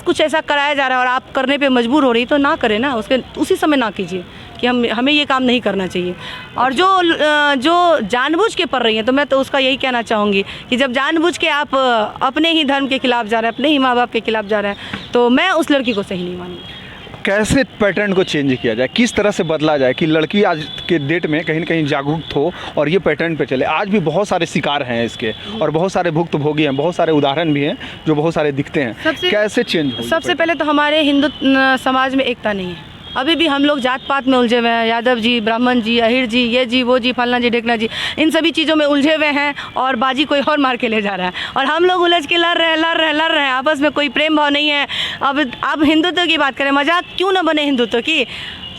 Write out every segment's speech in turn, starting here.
कुछ ऐसा कराया जा रहा है और आप करने पे मजबूर हो रही तो ना करें ना, उसके उसी समय ना कीजिए कि हमें ये काम नहीं करना चाहिए। और जो जानबूझ के पढ़ रही हैं तो मैं तो उसका यही कहना चाहूँगी कि जब जानबूझ के आप अपने ही धर्म के खिलाफ जा रहे हैं, अपने ही माँ बाप के खिलाफ जा रहे हैं, तो मैं उस लड़की को सही नहीं मानूंगी। कैसे पैटर्न को चेंज किया जाए, किस तरह से बदला जाए कि लड़की आज के डेट में कहीं ना कहीं जागरूक हो और ये पैटर्न पे चले। आज भी बहुत सारे शिकार हैं इसके और बहुत सारे भुक्तभोगी हैं, बहुत सारे उदाहरण भी हैं जो बहुत सारे दिखते हैं। कैसे चेंज हो? सबसे पहले तो हमारे हिंदू समाज में एकता नहीं है। अभी भी हम लोग जात पात में उलझे हुए हैं, यादव जी, ब्राह्मण जी, अहिर जी, ये जी, वो जी, फलना जी, ढेकना जी, इन सभी चीज़ों में उलझे हुए हैं और बाजी कोई और मार के ले जा रहा है और हम लोग उलझ के लड़ रहे हैं, आपस में कोई प्रेम भाव नहीं है। अब हिंदुत्व की बात करें, मजाक क्यों ना बने हिंदुत्व की।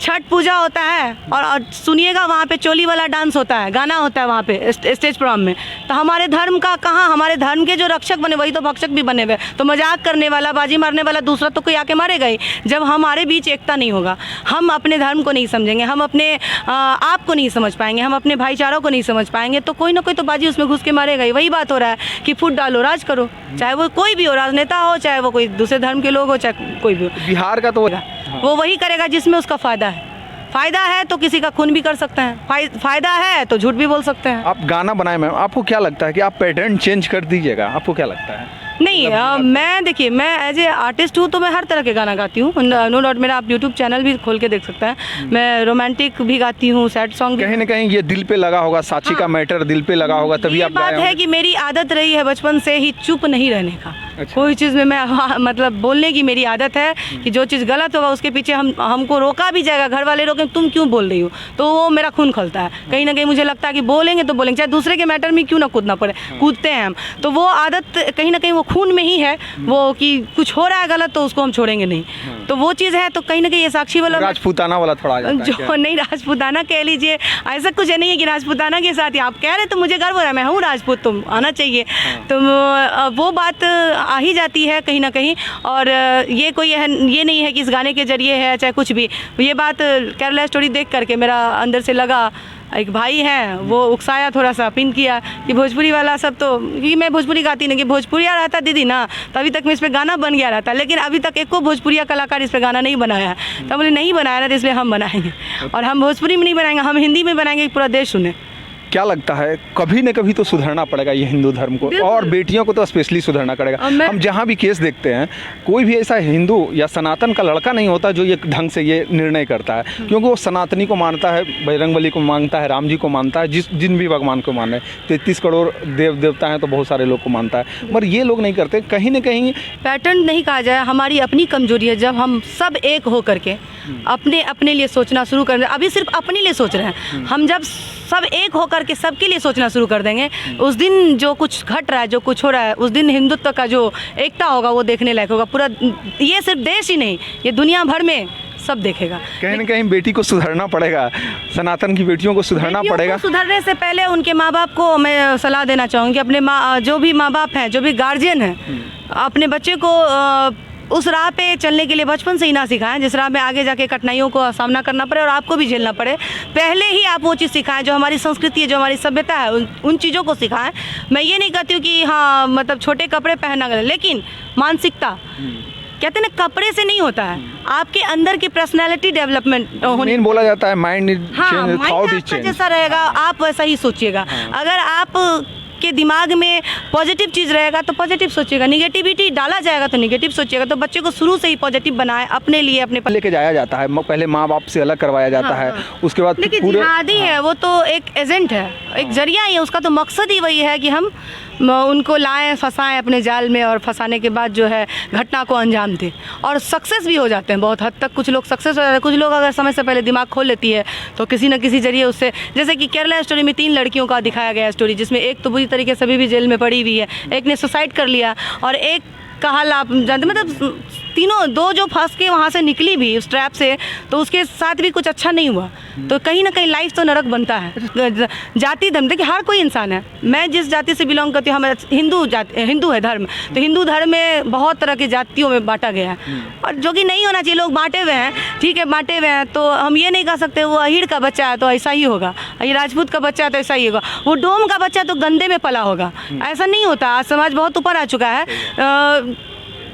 छठ पूजा होता है और सुनिएगा वहाँ पे चोली वाला डांस होता है, गाना होता है वहाँ पे स्टेज प्रोग्राम में। तो हमारे धर्म का कहाँ, हमारे धर्म के जो रक्षक बने वही तो भक्षक भी बने हुए। तो मजाक करने वाला, बाजी मारने वाला दूसरा तो कोई आके मारेगा ही। जब हमारे बीच एकता नहीं होगा, हम अपने धर्म को नहीं समझेंगे, हम अपने आप को नहीं समझ पाएंगे, हम अपने भाईचारों को नहीं समझ पाएंगे, तो कोई ना कोई तो बाजी उसमें घुस के मारेगा ही। वही बात हो रहा है कि फूट डालो, राज करो, चाहे वो कोई भी हो, राजनेता हो, चाहे वो कोई दूसरे धर्म के लोग हो, चाहे कोई भी हो। बिहार का तो वो वही करेगा जिसमें उसका फ़ायदा है। फ़ायदा है तो किसी का खून भी कर सकते हैं, फ़ायदा है तो झूठ भी बोल सकते हैं। आप गाना बनाए मैम, आपको क्या लगता है कि आप पैटर्न चेंज कर दीजिएगा? आपको क्या लगता है? नहीं, मैं देखिए, मैं एज ए आर्टिस्ट हूँ तो मैं हर तरह के गाना गाती हूँ, नो डाउट। मेरा आप यूट्यूब चैनल भी खोल के देख सकते हैं। मैं रोमांटिक भी गाती हूँ, सैड सॉन्ग भी। कहीं ना कहीं ये दिल पे लगा होगा, साक्षी का मैटर दिल पे लगा होगा, तभी आप बात है कि मेरी आदत रही है बचपन से ही चुप नहीं रहने का। अच्छा। कोई चीज़ में मैं मतलब बोलने की मेरी आदत है कि जो चीज़ गलत होगा उसके पीछे हमको रोका भी जाएगा, घर वाले रोकें तुम क्यों बोल रही हो, तो वो मेरा खून खलता है। कहीं ना कहीं मुझे लगता है कि बोलेंगे तो बोलेंगे, चाहे दूसरे के मैटर में क्यों ना कूदना पड़े, कूदते हैं हम। तो वो आदत कहीं ना कहीं वो खून में ही है, वो कि कुछ हो रहा है गलत तो उसको हम छोड़ेंगे नहीं। तो वो चीज़ है। तो कहीं ना कहीं ये साक्षी वाला राजपूताना वाला थोड़ा आ जाता है जो नहीं, राजपूताना कह लीजिए, ऐसा कुछ नहीं है कि राजपूताना के साथ ही आप कह रहे तो मुझे गर्व हो रहा है, मैं हूँ राजपूत, तुम आना चाहिए। तो वो बात आ ही जाती है कहीं ना कहीं। और ये कोई ये नहीं है कि इस गाने के जरिए है चाहे कुछ भी। ये बात केरला स्टोरी देख करके मेरा अंदर से लगा, एक भाई हैं वो उकसाया, थोड़ा सा पिन किया कि भोजपुरी वाला सब तो, क्योंकि मैं भोजपुरी गाती नहीं, कि भोजपुरिया रहता दीदी ना तो अभी तक मैं इस पर गाना बन गया रहता, लेकिन अभी तक एक को भोजपुरिया कलाकार इस पर गाना नहीं बनाया है। तो बोले नहीं बनाया ना, तो इसलिए हम बनाएंगे। और हम भोजपुरी में नहीं बनाएंगे, हम हिंदी में बनाएंगे, पूरा देश सुने। क्या लगता है कभी न कभी तो सुधरना पड़ेगा ये हिंदू धर्म को, और बेटियों को तो स्पेशली सुधरना पड़ेगा। हम जहाँ भी केस देखते हैं, कोई भी ऐसा हिंदू या सनातन का लड़का नहीं होता जो ये ढंग से ये निर्णय करता है, क्योंकि वो सनातनी को मानता है, बजरंगबली को मानता है, राम जी को मानता है, जिन भी भगवान को माने। 33 करोड़ देव देवता हैं तो बहुत सारे लोग को मानता है, मगर ये लोग नहीं करते। कहीं ना कहीं पैटर्न नहीं कहा जाए, हमारी अपनी कमजोरी है। जब हम सब एक हो करके अपने लिए सोचना शुरू कर दें, अभी सिर्फ अपने लिए सोच रहे हैं, हम जब सब एक होकर के सबके लिए सोचना शुरू कर देंगे, उस दिन जो कुछ घट रहा है, जो कुछ हो रहा है, उस दिन हिंदुत्व का जो एकता होगा वो देखने लायक होगा। पूरा ये सिर्फ देश ही नहीं, ये दुनिया भर में सब देखेगा। कहीं ना कहीं बेटी को सुधरना पड़ेगा, सनातन की बेटियों को सुधरना पड़ेगा। सुधरने से पहले उनके माँ बाप को मैं सलाह देना चाहूँगी, अपने जो भी माँ बाप हैं, जो भी गार्जियन हैं, अपने बच्चे को उस राह पे चलने के लिए बचपन से ही ना सिखाएं जिस राह में आगे जाके कठिनाइयों को सामना करना पड़े और आपको भी झेलना पड़े। पहले ही आप वो चीज़ सिखाएं जो हमारी संस्कृति है, जो हमारी सभ्यता है, उन चीज़ों को सिखाएं। मैं ये नहीं कहती हूँ कि हाँ मतलब छोटे कपड़े पहनना गलत, लेकिन मानसिकता कहते हैं ना, कपड़े से नहीं होता है, आपके अंदर की पर्सनैलिटी डेवलपमेंट होनी। बोला जाता है mind is change, thought is change. जैसा रहेगा आप वैसा ही सोचिएगा। अगर आप के दिमाग में पॉजिटिव चीज़ रहेगा तो पॉजिटिव सोचिएगा, निगेटिविटी डाला जाएगा तो निगेटिव सोचिएगा। तो बच्चे को शुरू से ही पॉजिटिव बनाए, अपने लिए अपने लेके जाया जाता है, पहले माँ बाप से अलग करवाया जाता है, उसके बाद लेकिन जिहादी है वो तो एक एजेंट है, एक जरिया ही है, उसका तो मकसद ही वही है कि हम उनको लाएं, फंसाएं अपने जाल में, और फंसाने के बाद जो है घटना को अंजाम दें। और सक्सेस भी हो जाते हैं बहुत हद तक, कुछ लोग सक्सेस हो जाते हैं। कुछ लोग अगर समय से पहले दिमाग खोल लेती है तो किसी न किसी जरिए उससे, जैसे कि केरला स्टोरी में 3 लड़कियों का दिखाया गया स्टोरी, जिसमें एक तो बुरी तरीके से अभी भी जेल में पड़ी हुई है, एक ने सुसाइड कर लिया, और एक का हाल आप जानते, मतलब तीनों, 2 जो फंस के वहाँ से निकली भी उस ट्रैप से, तो उसके साथ भी कुछ अच्छा नहीं हुआ। तो कहीं ना कहीं लाइफ तो नरक बनता है। जाति धर्म, देखिए हर कोई इंसान है, मैं जिस जाति से बिलोंग करती हूँ, हमारा हिंदू है धर्म, तो हिंदू धर्म में बहुत तरह की जातियों में बांटा गया है, और जो कि नहीं होना चाहिए। लोग बांटे हुए हैं, ठीक है बांटे हुए हैं, तो हम ये नहीं कह सकते वो अहिर का बच्चा है तो ऐसा ही होगा, ये राजपूत का बच्चा है तो ऐसा ही होगा, वो डोम का बच्चा तो गंदे में पला होगा, ऐसा नहीं होता। आज समाज बहुत ऊपर आ चुका है।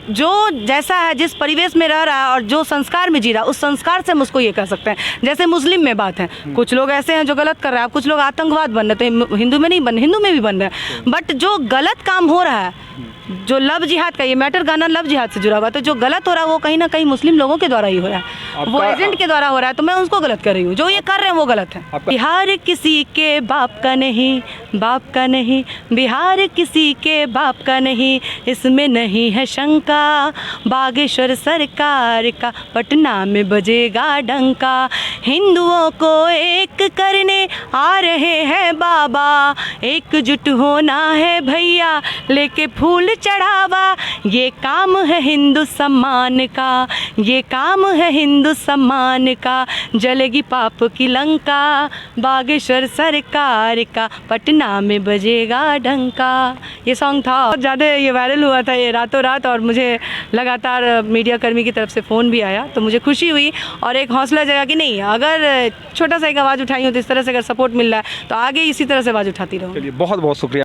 जो जैसा है, जिस परिवेश में रह रहा है और जो संस्कार में जी रहा है, उस संस्कार से हम उसको ये कह सकते हैं। जैसे मुस्लिम में बात है, कुछ लोग ऐसे हैं जो गलत कर रहे हैं, कुछ लोग आतंकवाद बन रहे हैं, तो हिंदू में नहीं बन, हिंदू में भी बन रहे हैं। बट जो गलत काम हो रहा है, जो लव जिहाद का, ये मैटर गाना लव जिहाद से जुड़ा हुआ, तो जो गलत हो रहा है वो कहीं ना कहीं मुस्लिम लोगों के द्वारा ही हो रहा है, वो एजेंट के द्वारा हो रहा है, तो मैं उसको गलत कर रही हूँ। जो ये कर रहे हैं वो गलत है। बिहार किसी के बाप का नहीं, बाप का नहीं, बिहार किसी के बाप का नहीं, इसमें नहीं है शंका, बागेश्वर सरकार का पटना में बजेगा डंका, हिंदुओं को एक करने आ रहे हैं बाबा, एकजुट होना है भैया, लेके फूल चढ़ावा, ये काम है हिंदू सम्मान का, ये काम है हिंदू सम्मान का, जलेगी पाप की लंका, बागेश्वर सरकार का पटना में बजेगा डंका। ये सॉन्ग था, बहुत ज़्यादा ये वायरल हुआ था ये रातों रात, और मुझे लगातार मीडिया कर्मी की तरफ से फ़ोन भी आया, तो मुझे खुशी हुई और एक हौसला जगा कि नहीं, अगर छोटा सा एक आवाज़ उठाई हो तो इस तरह से अगर सपोर्ट मिल रहा है तो आगे इसी तरह से आवाज़ उठाती रहूँ। चलिए, बहुत बहुत शुक्रिया।